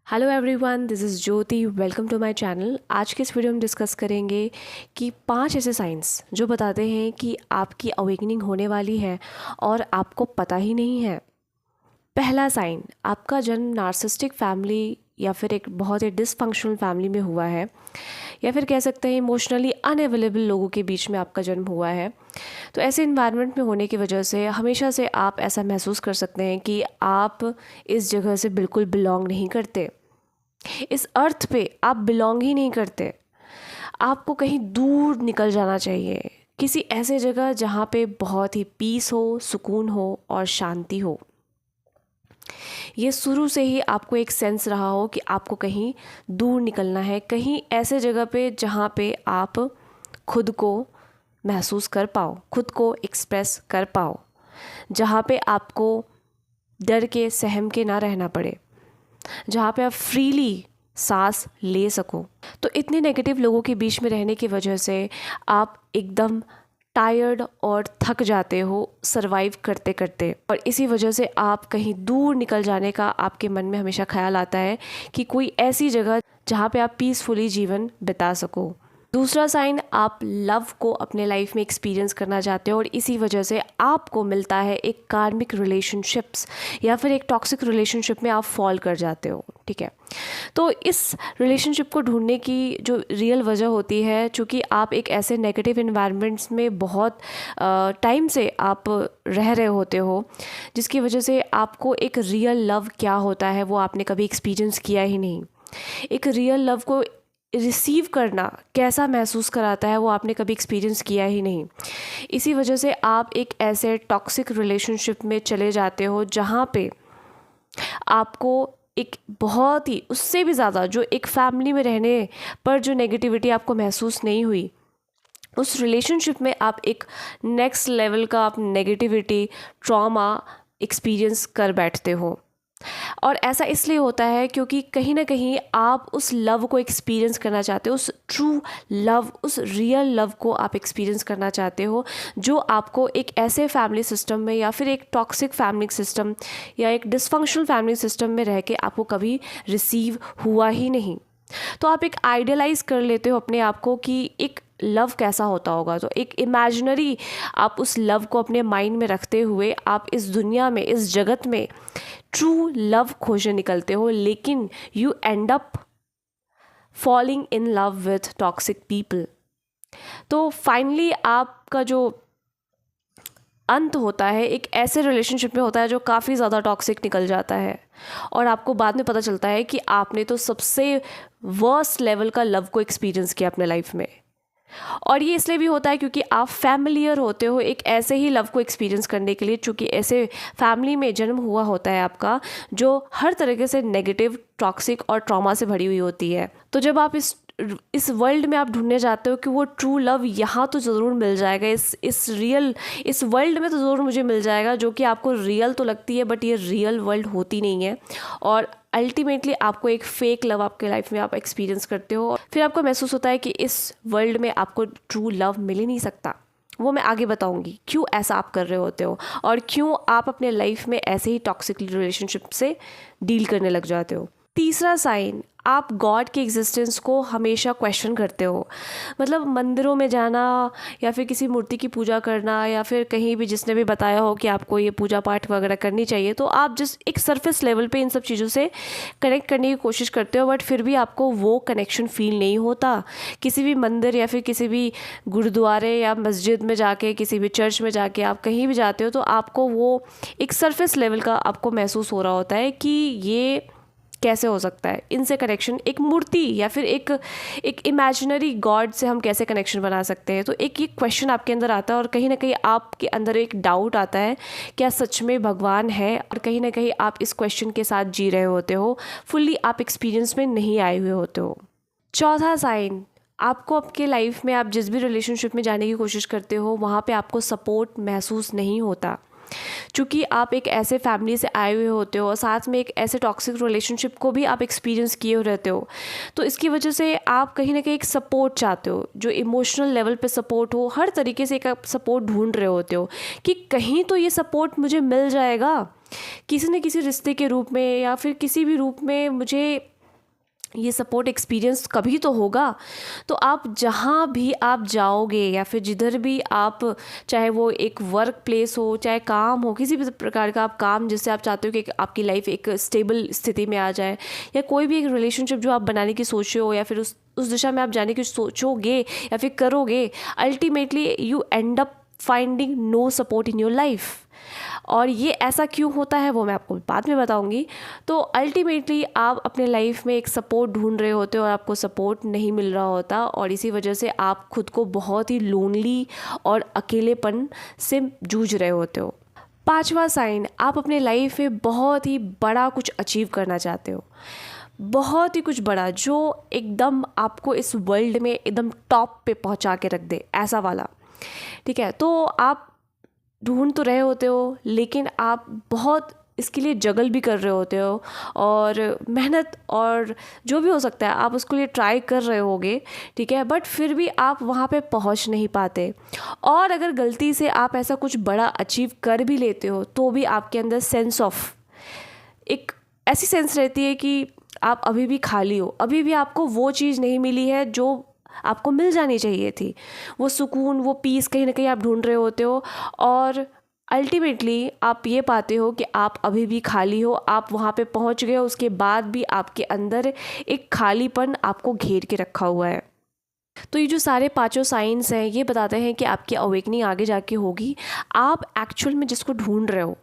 Hello everyone, this is Jyoti. Welcome to my channel. आज के इस वीडियो में डिस्कस करेंगे कि 5 ऐसे साइंस जो बताते हैं कि आपकी अवेकनिंग होने वाली है और आपको पता ही नहीं है। पहला साइन, आपका जन्म नार्सिसिस्टिक फैमिली या फिर एक बहुत ही डिसफंक्शनल फैमिली में हुआ है, या फिर कह सकते हैं इमोशनली अनअवेलेबल लोगों के बीच में आपका जन्म हुआ है। तो ऐसे इन्वायरमेंट में होने की वजह से हमेशा से आप ऐसा महसूस कर सकते हैं कि आप इस जगह से बिल्कुल बिलोंग नहीं करते। इस अर्थ पे आप बिलोंग ही नहीं करते। आपको कहीं दूर निकल जाना चाहिए, किसी ऐसे जगह जहाँ पे बहुत ही पीस हो, सुकून हो और शांति हो। ये शुरू से ही आपको एक सेंस रहा हो कि आपको कहीं दूर निकलना है, कहीं ऐसे जगह पे जहाँ पे आप खुद को महसूस कर पाओ, खुद को एक्सप्रेस कर पाओ, जहाँ पे आपको डर के सहम के ना रहना पड़े, जहाँ पे आप फ्रीली सांस ले सको। तो इतने नेगेटिव लोगों के बीच में रहने की वजह से आप एकदम टायर्ड और थक जाते हो सरवाइव करते करते, और इसी वजह से आप कहीं दूर निकल जाने का आपके मन में हमेशा ख्याल आता है कि कोई ऐसी जगह जहाँ पे आप पीसफुली जीवन बिता सको। दूसरा साइन, आप लव को अपने लाइफ में एक्सपीरियंस करना चाहते हो और इसी वजह से आपको मिलता है एक कार्मिक रिलेशनशिप्स या फिर एक टॉक्सिक रिलेशनशिप में आप फॉल कर जाते हो। ठीक है, तो इस रिलेशनशिप को ढूंढने की जो रियल वजह होती है, चूँकि आप एक ऐसे नेगेटिव इन्वायरमेंट्स में बहुत टाइम से आप रह रहे होते हो, जिसकी वजह से आपको एक रियल लव क्या होता है वो आपने कभी एक्सपीरियंस किया ही नहीं। एक रियल लव को रिसीव करना कैसा महसूस कराता है वो आपने कभी एक्सपीरियंस किया ही नहीं। इसी वजह से आप एक ऐसे टॉक्सिक रिलेशनशिप में चले जाते हो जहाँ पे आपको एक बहुत ही उससे भी ज़्यादा जो एक फैमिली में रहने पर जो नेगेटिविटी आपको महसूस नहीं हुई, उस रिलेशनशिप में आप एक नेक्स्ट लेवल का आप नेगेटिविटी ट्रॉमा एक्सपीरियंस कर बैठते हो। और ऐसा इसलिए होता है क्योंकि कहीं ना कहीं आप उस लव को एक्सपीरियंस करना चाहते हो, उस ट्रू लव, उस रियल लव को आप एक्सपीरियंस करना चाहते हो, जो आपको एक ऐसे फैमिली सिस्टम में या फिर एक टॉक्सिक फैमिली सिस्टम या एक डिसफंक्शनल फैमिली सिस्टम में रह के आपको कभी रिसीव हुआ ही नहीं। तो आप एक आइडियलाइज कर लेते हो अपने आप को कि एक लव कैसा होता होगा। तो एक इमेजिनरी आप उस लव को अपने माइंड में रखते हुए आप इस दुनिया में, इस जगत में ट्रू लव खोजने निकलते हो, लेकिन you end up falling in love with toxic people. तो फाइनली आपका जो अंत होता है एक ऐसे रिलेशनशिप में होता है जो काफ़ी ज़्यादा टॉक्सिक निकल जाता है, और आपको बाद में पता चलता है कि आपने तो सबसे वर्स्ट लेवल का लव को एक्सपीरियंस किया अपने लाइफ में। और ये इसलिए भी होता है क्योंकि आप फैमिलियर होते हो एक ऐसे ही लव को एक्सपीरियंस करने के लिए, चूँकि ऐसे फैमिली में जन्म हुआ होता है आपका जो हर तरीके से नेगेटिव, टॉक्सिक और ट्रॉमा से भरी हुई होती है। तो जब आप इस वर्ल्ड में आप ढूंढने जाते हो कि वो ट्रू लव यहाँ तो ज़रूर मिल जाएगा, इस वर्ल्ड में तो ज़रूर मुझे मिल जाएगा, जो कि आपको रियल तो लगती है बट ये रियल वर्ल्ड होती नहीं है, और अल्टीमेटली आपको एक फेक लव आपके लाइफ में आप एक्सपीरियंस करते हो। फिर आपको महसूस होता है कि इस वर्ल्ड में आपको ट्रू लव मिल ही नहीं सकता। वो मैं आगे बताऊंगी क्यों ऐसा आप कर रहे होते हो और क्यों आप अपने लाइफ में ऐसे ही टॉक्सिक रिलेशनशिप से डील करने लग जाते हो। तीसरा साइन, आप गॉड के एग्जिस्टेंस को हमेशा क्वेश्चन करते हो। मतलब मंदिरों में जाना या फिर किसी मूर्ति की पूजा करना या फिर कहीं भी जिसने भी बताया हो कि आपको ये पूजा पाठ वगैरह करनी चाहिए, तो आप जस्ट एक सरफेस लेवल पे इन सब चीज़ों से कनेक्ट करने की कोशिश करते हो, बट फिर भी आपको वो कनेक्शन फील नहीं होता। किसी भी मंदिर या फिर किसी भी गुरुद्वारे या मस्जिद में जाके, किसी भी चर्च में जाके आप कहीं भी जाते हो तो आपको वो एक सरफेस लेवल का आपको महसूस हो रहा होता है कि ये कैसे हो सकता है, इनसे कनेक्शन, एक मूर्ति या फिर एक इमेजिनरी गॉड से हम कैसे कनेक्शन बना सकते हैं। तो एक ये क्वेश्चन आपके अंदर आता है और कहीं ना कहीं आपके अंदर एक डाउट आता है, क्या सच में भगवान है, और कहीं ना कहीं आप इस क्वेश्चन के साथ जी रहे होते हो, फुल्ली आप एक्सपीरियंस में नहीं आए हुए होते हो। चौथा साइन, आपको आपके लाइफ में आप जिस भी रिलेशनशिप में जाने की कोशिश करते हो वहाँ पे आपको सपोर्ट महसूस नहीं होता, चूँकि आप एक ऐसे फैमिली से आए हुए होते हो और साथ में एक ऐसे टॉक्सिक रिलेशनशिप को भी आप एक्सपीरियंस किए हुए रहते हो। तो इसकी वजह से आप कहीं ना कहीं एक सपोर्ट चाहते हो, जो इमोशनल लेवल पे सपोर्ट हो, हर तरीके से एक आप सपोर्ट ढूंढ रहे होते हो कि कहीं तो ये सपोर्ट मुझे मिल जाएगा, किसी न किसी रिश्ते के रूप में या फिर किसी भी रूप में मुझे ये सपोर्ट एक्सपीरियंस कभी तो होगा। तो आप जहाँ भी आप जाओगे या फिर जिधर भी आप, चाहे वो एक वर्क प्लेस हो, चाहे काम हो, किसी भी प्रकार का आप काम जिससे आप चाहते हो कि आपकी लाइफ एक स्टेबल स्थिति में आ जाए, या कोई भी एक रिलेशनशिप जो आप बनाने की सोच रहे हो या फिर उस दिशा में आप जाने की सोचोगे या फिर करोगे, ultimately you end up finding no support in your life. और ये ऐसा क्यों होता है वो मैं आपको बाद में बताऊंगी। तो अल्टीमेटली आप अपने लाइफ में एक सपोर्ट ढूंढ रहे होते हो और आपको सपोर्ट नहीं मिल रहा होता, और इसी वजह से आप खुद को बहुत ही लोनली और अकेलेपन से जूझ रहे होते हो। पांचवा साइन, आप अपने लाइफ में बहुत ही बड़ा कुछ अचीव करना चाहते हो, बहुत ही कुछ बड़ा जो एकदम आपको इस वर्ल्ड में एकदम टॉप पे पहुंचा के रख दे, ऐसा वाला। ठीक है, तो आप ढूंढ तो रहे होते हो, लेकिन आप बहुत इसके लिए जगल भी कर रहे होते हो और मेहनत और जो भी हो सकता है आप उसके लिए ट्राई कर रहे होगे। ठीक है, बट फिर भी आप वहाँ पे पहुँच नहीं पाते। और अगर गलती से आप ऐसा कुछ बड़ा अचीव कर भी लेते हो तो भी आपके अंदर सेंस ऑफ, एक ऐसी सेंस रहती है कि आप अभी भी खाली हो, अभी भी आपको वो चीज़ नहीं मिली है जो आपको मिल जानी चाहिए थी। वो सुकून, वो पीस कहीं ना कहीं आप ढूंढ रहे होते हो, और अल्टीमेटली आप ये पाते हो कि आप अभी भी खाली हो। आप वहाँ पे पहुँच गए, उसके बाद भी आपके अंदर एक खालीपन आपको घेर के रखा हुआ है। तो ये जो सारे पांचों साइंस हैं ये बताते हैं कि आपकी अवेकनिंग आगे जाके होगी। आप एक्चुअल में जिसको ढूंढ रहे हो,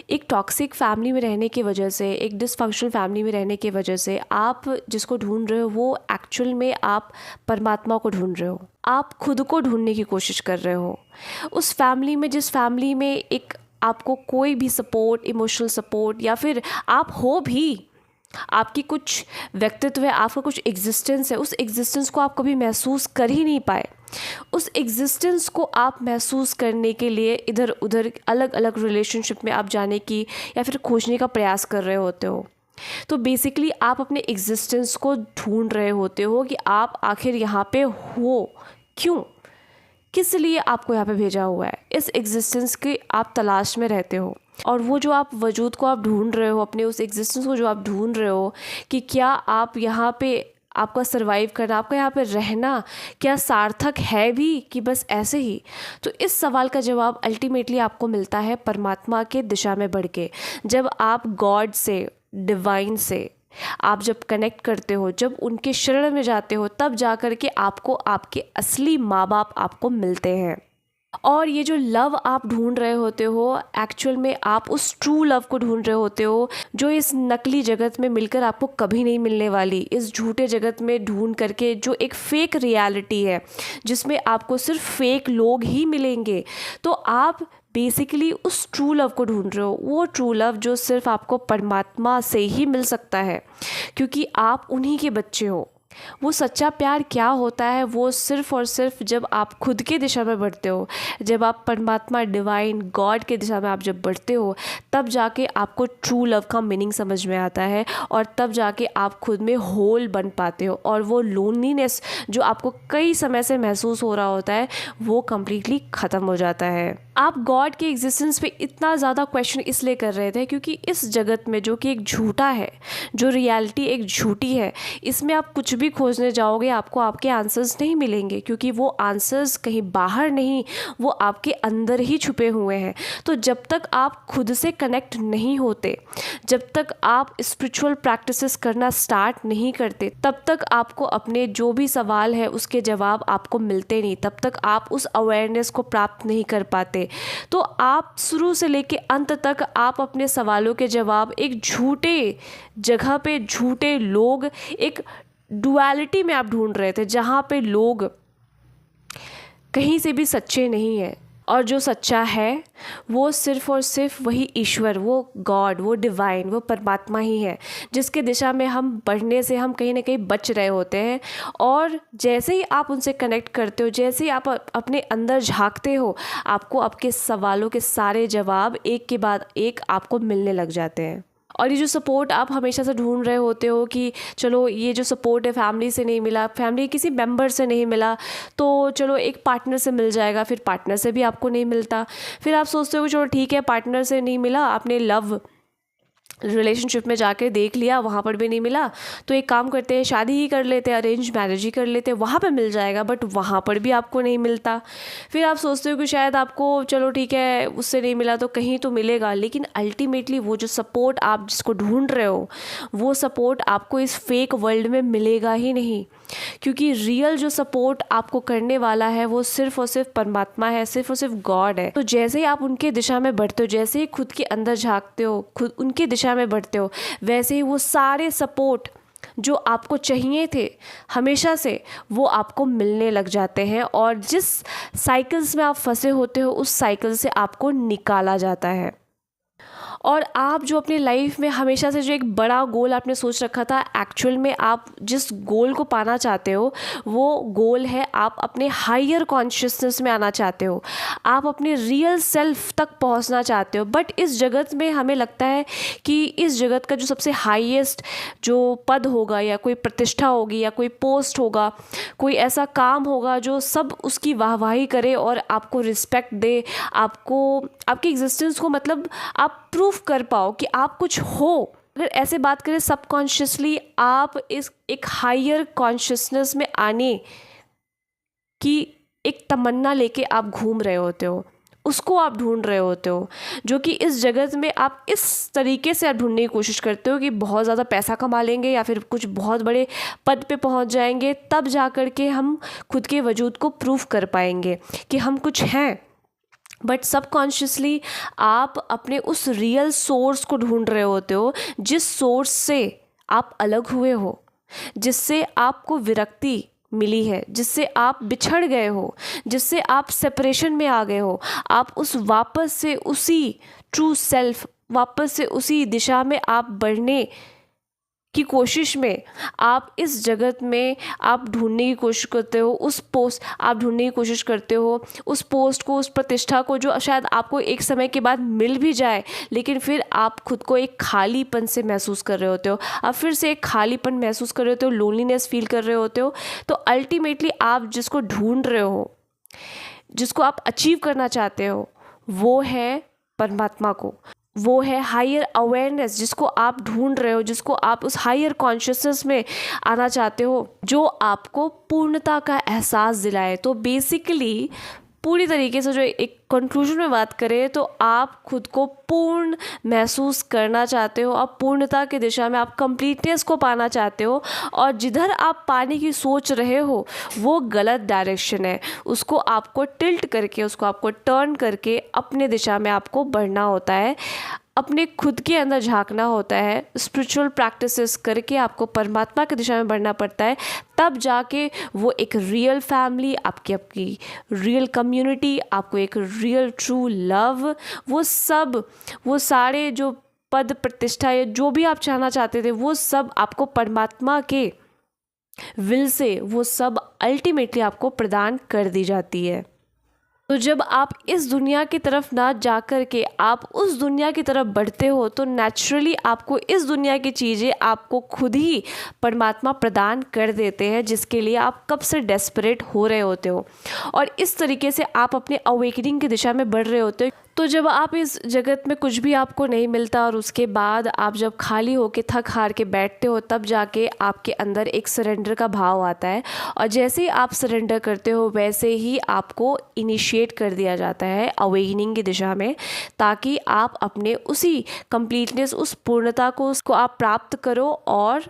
एक टॉक्सिक फैमिली में रहने की वजह से, एक डिसफंक्शनल फैमिली में रहने की वजह से आप जिसको ढूंढ रहे हो वो एक्चुअल में आप परमात्मा को ढूंढ रहे हो। आप खुद को ढूंढने की कोशिश कर रहे हो उस फैमिली में, जिस फैमिली में एक आपको कोई भी सपोर्ट, इमोशनल सपोर्ट, या फिर आप हो भी, आपकी कुछ व्यक्तित्व है, आपका कुछ एग्जिस्टेंस है, उस एग्जिस्टेंस को आप कभी महसूस कर ही नहीं पाए। उस एग्जिस्टेंस को आप महसूस करने के लिए इधर उधर अलग अलग रिलेशनशिप में आप जाने की या फिर खोजने का प्रयास कर रहे होते हो। तो बेसिकली आप अपने एग्जिस्टेंस को ढूंढ रहे होते हो कि आप आखिर यहाँ पे हो क्यों, किस लिए आपको यहाँ पे भेजा हुआ है। इस एग्जिस्टेंस की आप तलाश में रहते हो, और वो जो आप वजूद को आप ढूंढ रहे हो, अपने उस एग्जिस्टेंस को जो आप ढूंढ रहे हो कि क्या आप यहाँ पे, आपका सरवाइव करना, आपका यहाँ पे रहना क्या सार्थक है भी कि बस ऐसे ही। तो इस सवाल का जवाब अल्टीमेटली आपको मिलता है परमात्मा के दिशा में बढ़ के। जब आप गॉड से, डिवाइन से आप जब कनेक्ट करते हो, जब उनके शरण में जाते हो, तब जा कर के आपको आपके असली माँ बाप आपको मिलते हैं। और ये जो लव आप ढूंढ रहे होते हो, एक्चुअल में आप उस ट्रू लव को ढूंढ रहे होते हो जो इस नकली जगत में मिलकर आपको कभी नहीं मिलने वाली, इस झूठे जगत में ढूंढ करके जो एक फेक रियलिटी है जिसमें आपको सिर्फ फेक लोग ही मिलेंगे। तो आप बेसिकली उस ट्रू लव को ढूंढ रहे हो, वो ट्रू लव जो सिर्फ आपको परमात्मा से ही मिल सकता है, क्योंकि आप उन्हीं के बच्चे हो। वो सच्चा प्यार क्या होता है, वो सिर्फ़ और सिर्फ जब आप खुद के दिशा में बढ़ते हो, जब आप परमात्मा, डिवाइन, गॉड के दिशा में आप जब बढ़ते हो, तब जाके आपको ट्रू लव का मीनिंग समझ में आता है, और तब जाके आप खुद में होल बन पाते हो, और वो लोनलीनेस जो आपको कई समय से महसूस हो रहा होता है वो कम्प्लीटली ख़त्म हो जाता है। आप गॉड के एग्जिस्टेंस पे इतना ज़्यादा क्वेश्चन इसलिए कर रहे थे क्योंकि इस जगत में जो कि एक झूठा है, जो रियलिटी एक झूठी है, इसमें आप कुछ भी खोजने जाओगे आपको आपके आंसर्स नहीं मिलेंगे, क्योंकि वो आंसर्स कहीं बाहर नहीं, वो आपके अंदर ही छुपे हुए हैं। तो जब तक आप खुद से कनेक्ट नहीं होते, जब तक आप स्पिरिचुअल प्रैक्टिसेस करना स्टार्ट नहीं करते, तब तक आपको अपने जो भी सवाल है उसके जवाब आपको मिलते नहीं, तब तक आप उस अवेयरनेस को प्राप्त नहीं कर पाते। तो आप शुरू से लेके अंत तक आप अपने सवालों के जवाब एक झूठे जगह पे, झूठे लोग, एक डुअलिटी में आप ढूंढ रहे थे जहाँ पे लोग कहीं से भी सच्चे नहीं हैं, और जो सच्चा है वो सिर्फ़ और सिर्फ वही ईश्वर, वो गॉड, वो डिवाइन, वो परमात्मा ही है, जिसके दिशा में हम बढ़ने से हम कहीं ना कहीं बच रहे होते हैं। और जैसे ही आप उनसे कनेक्ट करते हो, जैसे ही आप अपने अंदर झांकते हो, आपको आपके सवालों के सारे जवाब एक के बाद एक आपको मिलने लग जाते हैं। और ये जो सपोर्ट आप हमेशा से ढूंढ रहे होते हो कि चलो ये जो सपोर्ट है फैमिली से नहीं मिला, फैमिली किसी मेंबर से नहीं मिला, तो चलो एक पार्टनर से मिल जाएगा, फिर पार्टनर से भी आपको नहीं मिलता, फिर आप सोचते हो चलो ठीक है पार्टनर से नहीं मिला, आपने लव रिलेशनशिप में जाके देख लिया, वहाँ पर भी नहीं मिला, तो एक काम करते हैं, शादी ही कर लेते हैं, अरेंज मैरिज ही कर लेते हैं, वहाँ पे मिल जाएगा। बट वहाँ पर भी आपको नहीं मिलता। फिर आप सोचते हो कि शायद आपको चलो ठीक है उससे नहीं मिला तो कहीं तो मिलेगा, लेकिन अल्टीमेटली वो जो सपोर्ट आप जिसको ढूंढ रहे हो वो सपोर्ट आपको इस फेक वर्ल्ड में मिलेगा ही नहीं। क्योंकि रियल जो सपोर्ट आपको करने वाला है वो सिर्फ और सिर्फ परमात्मा है, सिर्फ और सिर्फ गॉड है। तो जैसे ही आप उनके दिशा में बढ़ते हो, जैसे ही खुद के अंदर झांकते हो, खुद उनकी दिशा में बढ़ते हो, वैसे ही वो सारे सपोर्ट जो आपको चाहिए थे हमेशा से वो आपको मिलने लग जाते हैं। और जिस साइकिल्स में आप फंसे होते हो उस साइकिल से आपको निकाला जाता है। और आप जो अपनी लाइफ में हमेशा से जो एक बड़ा गोल आपने सोच रखा था, एक्चुअल में आप जिस गोल को पाना चाहते हो वो गोल है आप अपने हायर कॉन्शियसनेस में आना चाहते हो, आप अपने रियल सेल्फ तक पहुंचना चाहते हो। बट इस जगत में हमें लगता है कि इस जगत का जो सबसे हाईएस्ट जो पद होगा या कोई प्रतिष्ठा होगी या कोई पोस्ट होगा, कोई ऐसा काम होगा जो सब उसकी वाहवाही करे और आपको रिस्पेक्ट दे, आपको आपकी एग्जिस्टेंस को मतलब आप प्रूफ कर पाओ कि आप कुछ हो। अगर ऐसे बात करें सबकॉन्शियसली आप इस एक हायर कॉन्शियसनेस में आने की एक तमन्ना लेके आप घूम रहे होते हो, उसको आप ढूंढ रहे होते हो, जो कि इस जगत में आप इस तरीके से आप ढूंढने की कोशिश करते हो कि बहुत ज़्यादा पैसा कमा लेंगे या फिर कुछ बहुत बड़े पद पे पहुंच जाएंगे, तब जा कर के हम खुद के वजूद को प्रूफ कर पाएंगे कि हम कुछ हैं। बट सबकॉन्शियसली आप अपने उस रियल सोर्स को ढूंढ रहे होते हो, जिस सोर्स से आप अलग हुए हो, जिससे आपको विरक्ति मिली है, जिससे आप बिछड़ गए हो, जिससे आप सेपरेशन में आ गए हो। आप उस वापस से उसी ट्रू सेल्फ, वापस से उसी दिशा में आप बढ़ने की कोशिश में आप इस जगत में आप ढूंढने की कोशिश करते हो, उस पोस्ट आप ढूंढने की कोशिश करते हो, उस पोस्ट को, उस प्रतिष्ठा को जो शायद आपको एक समय के बाद मिल भी जाए, लेकिन फिर आप खुद को एक खालीपन से महसूस कर रहे होते हो, आप फिर से एक खालीपन महसूस कर रहे होते हो, लोनलीनेस फील कर रहे होते हो। तो अल्टीमेटली आप जिसको ढूंढ रहे हो, जिसको आप अचीव करना चाहते हो, वो है परमात्मा को, वो है हायर अवेयरनेस जिसको आप ढूंढ रहे हो, जिसको आप उस हायर कॉन्शियसनेस में आना चाहते हो, जो आपको पूर्णता का एहसास दिलाए। तो बेसिकली पूरी तरीके से जो एक कंक्लूजन में बात करें तो आप खुद को पूर्ण महसूस करना चाहते हो, आप पूर्णता की दिशा में आप कंप्लीटनेस को पाना चाहते हो, और जिधर आप पाने की सोच रहे हो वो गलत डायरेक्शन है, उसको आपको टिल्ट करके, उसको आपको टर्न करके अपने दिशा में आपको बढ़ना होता है, अपने खुद के अंदर झांकना होता है, स्पिरिचुअल प्रैक्टिसेस करके आपको परमात्मा की दिशा में बढ़ना पड़ता है। तब जाके वो एक रियल फैमिली, आपकी रियल कम्युनिटी, आपको एक रियल ट्रू लव, वो सारे जो पद प्रतिष्ठा या जो भी आप चाहना चाहते थे वो सब आपको परमात्मा के विल से वो सब अल्टीमेटली आपको प्रदान कर दी जाती है। तो जब आप इस दुनिया की तरफ ना जा कर के आप उस दुनिया की तरफ बढ़ते हो तो नेचुरली आपको इस दुनिया की चीज़ें आपको खुद ही परमात्मा प्रदान कर देते हैं, जिसके लिए आप कब से डेस्परेट हो रहे होते हो, और इस तरीके से आप अपने अवेकनिंग की दिशा में बढ़ रहे होते हो। तो जब आप इस जगत में कुछ भी आपको नहीं मिलता और उसके बाद आप जब खाली होके थक हार के बैठते हो, तब जाके आपके अंदर एक सरेंडर का भाव आता है, और जैसे ही आप सरेंडर करते हो वैसे ही आपको इनिशिएट कर दिया जाता है अवेकनिंग की दिशा में, ताकि आप अपने उसी कंप्लीटनेस, उस पूर्णता को उसको आप प्राप्त करो और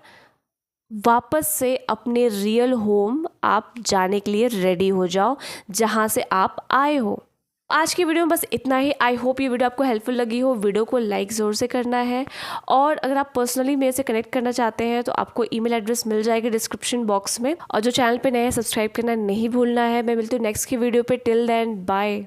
वापस से अपने रियल होम आप जाने के लिए रेडी हो जाओ, जहाँ से आप आए हो। आज की वीडियो में बस इतना ही। आई होप ये वीडियो आपको हेल्पफुल लगी हो। वीडियो को लाइक ज़रूर से करना है, और अगर आप पर्सनली मेरे से कनेक्ट करना चाहते हैं तो आपको ईमेल एड्रेस मिल जाएगी डिस्क्रिप्शन बॉक्स में, और जो चैनल पे नए हैं सब्सक्राइब करना नहीं भूलना है। मैं मिलती हूँ नेक्स्ट की वीडियो पे। Till then bye.